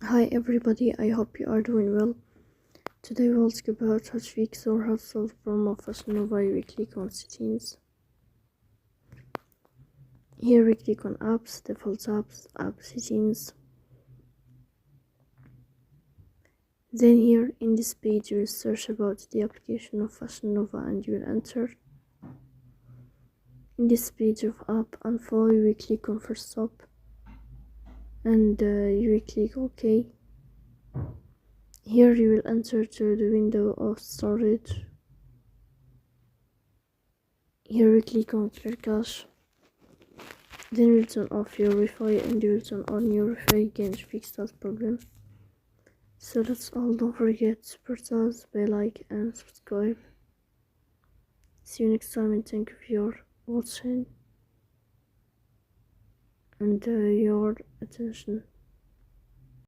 Hi everybody, I hope you are doing well. Today we'll talk about how to fix or how to solve the problem of FashionNova. We click on settings. Here we click on apps, default apps, app settings. Then here in this page you will search about the application of FashionNova and you will enter. In this page of app and follow, you will click on first stop and you will click OK. Here you will enter to the window of storage. Here we click on clear cache. Then you will turn off your Wi-Fi and you will turn on your Wi-Fi again to fix that problem. So that's all. Don't forget to support us by like and subscribe. See you next time and thank you for your watching and your attention.